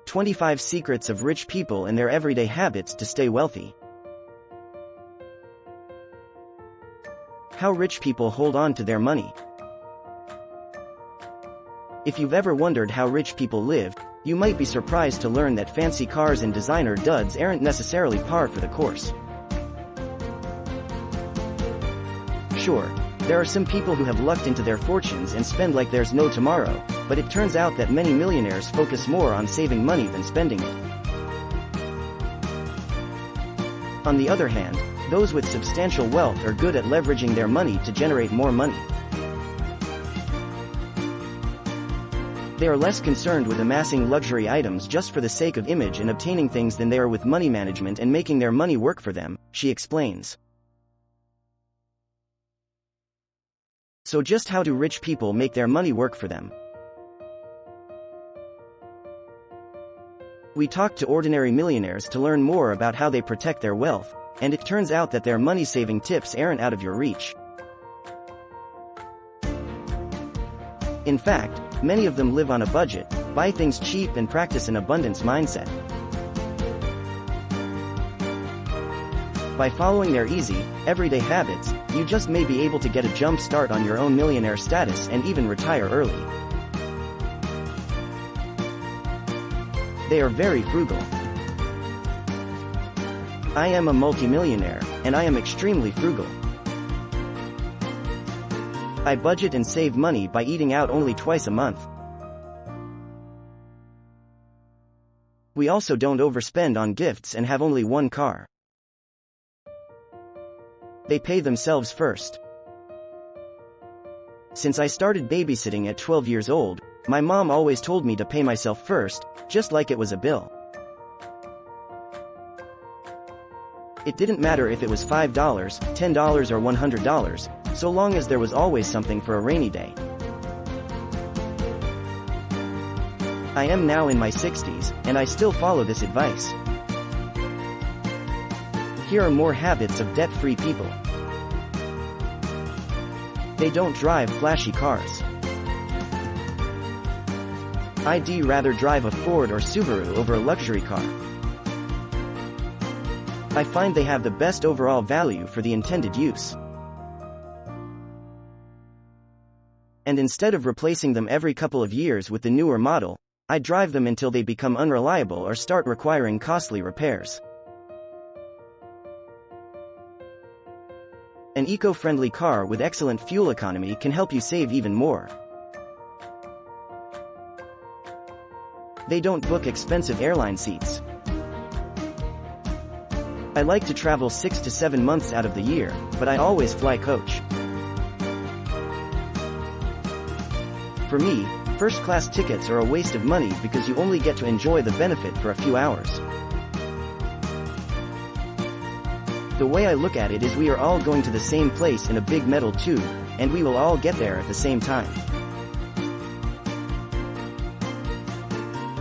25 Secrets of Rich People and Their Everyday Habits to Stay Wealthy. How rich people hold on to their money. If you've ever wondered how rich people live, you might be surprised to learn that fancy cars and designer duds aren't necessarily par for the course. Sure, there are some people who have lucked into their fortunes and spend like there's no tomorrow, but it turns out that many millionaires focus more on saving money than spending it. On the other hand, those with substantial wealth are good at leveraging their money to generate more money. They are less concerned with amassing luxury items just for the sake of image and obtaining things than they are with money management and making their money work for them, she explains. So just how do rich people make their money work for them? We talked to ordinary millionaires to learn more about how they protect their wealth, and it turns out that their money-saving tips aren't out of your reach. In fact, many of them live on a budget, buy things cheap and practice an abundance mindset. By following their easy, everyday habits, you just may be able to get a jump start on your own millionaire status and even retire early. They are very frugal. I am a multimillionaire, and I am extremely frugal. I budget and save money by eating out only twice a month. We also don't overspend on gifts and have only one car. They pay themselves first. Since I started babysitting at 12 years old, my mom always told me to pay myself first, just like it was a bill. It didn't matter if it was $5, $10 or $100, so long as there was always something for a rainy day. I am now in my 60s, and I still follow this advice. Here are more habits of debt-free people. They don't drive flashy cars. I'd rather drive a Ford or Subaru over a luxury car. I find they have the best overall value for the intended use. And instead of replacing them every couple of years with the newer model, I drive them until they become unreliable or start requiring costly repairs. An eco-friendly car with excellent fuel economy can help you save even more. They don't book expensive airline seats. I like to travel 6 to 7 months out of the year, but I always fly coach. For me, first-class tickets are a waste of money because you only get to enjoy the benefit for a few hours. The way I look at it is we are all going to the same place in a big metal tube, and we will all get there at the same time.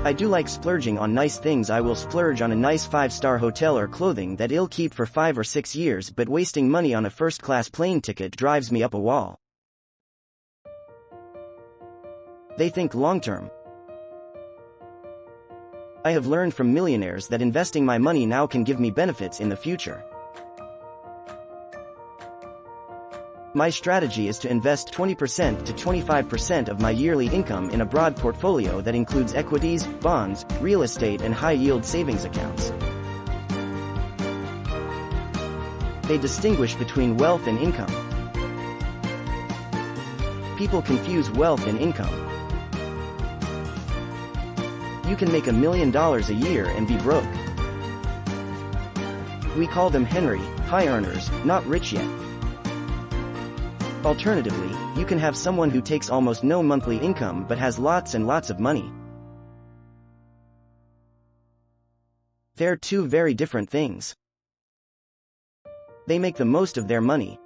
I do like splurging on nice things. I will splurge on a nice 5-star hotel or clothing that I'll keep for 5 or 6 years, but wasting money on a first-class plane ticket drives me up a wall. They think long-term. I have learned from millionaires that investing my money now can give me benefits in the future. My strategy is to invest 20% to 25% of my yearly income in a broad portfolio that includes equities, bonds, real estate, and high-yield savings accounts. They distinguish between wealth and income. People confuse wealth and income. You can make $1 million a year and be broke. We call them Henry, high earners, not rich yet. Alternatively, you can have someone who takes almost no monthly income but has lots and lots of money. They're two very different things. They make the most of their money.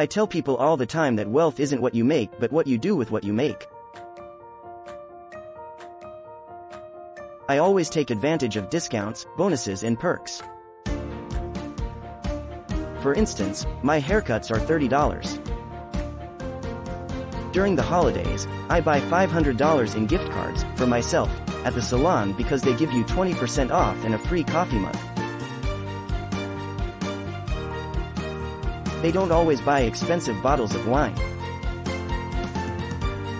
I tell people all the time that wealth isn't what you make but what you do with what you make. I always take advantage of discounts, bonuses, and perks. For instance, my haircuts are $30. During the holidays, I buy $500 in gift cards, for myself, at the salon because they give you 20% off and a free coffee mug. They don't always buy expensive bottles of wine.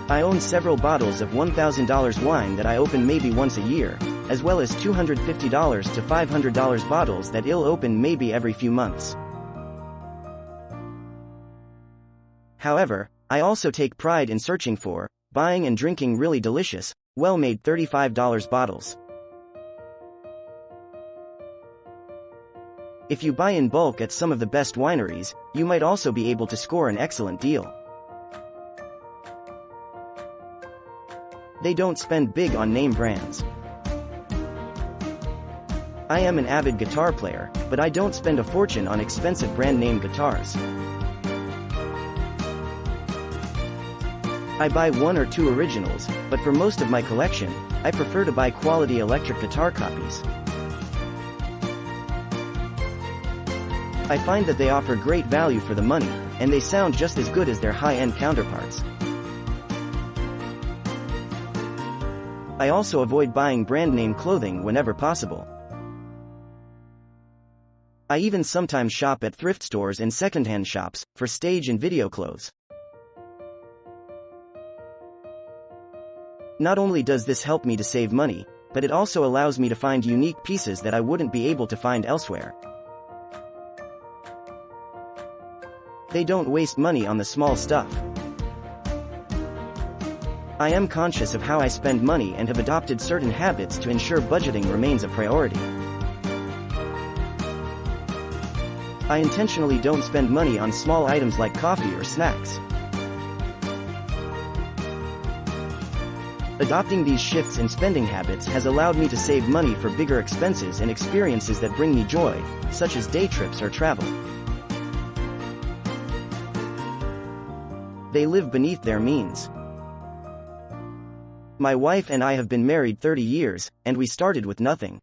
I own several bottles of $1,000 wine that I open maybe once a year, as well as $250 to $500 bottles that I'll open maybe every few months. However, I also take pride in searching for, buying and drinking really delicious, well-made $35 bottles. If you buy in bulk at some of the best wineries, you might also be able to score an excellent deal. They don't spend big on name brands. I am an avid guitar player, but I don't spend a fortune on expensive brand name guitars. I buy one or two originals, but for most of my collection, I prefer to buy quality electric guitar copies. I find that they offer great value for the money, and they sound just as good as their high-end counterparts. I also avoid buying brand-name clothing whenever possible. I even sometimes shop at thrift stores and secondhand shops, for stage and video clothes. Not only does this help me to save money, but it also allows me to find unique pieces that I wouldn't be able to find elsewhere. They don't waste money on the small stuff. I am conscious of how I spend money and have adopted certain habits to ensure budgeting remains a priority. I intentionally don't spend money on small items like coffee or snacks. Adopting these shifts in spending habits has allowed me to save money for bigger expenses and experiences that bring me joy, such as day trips or travel. They live beneath their means. My wife and I have been married 30 years, and we started with nothing.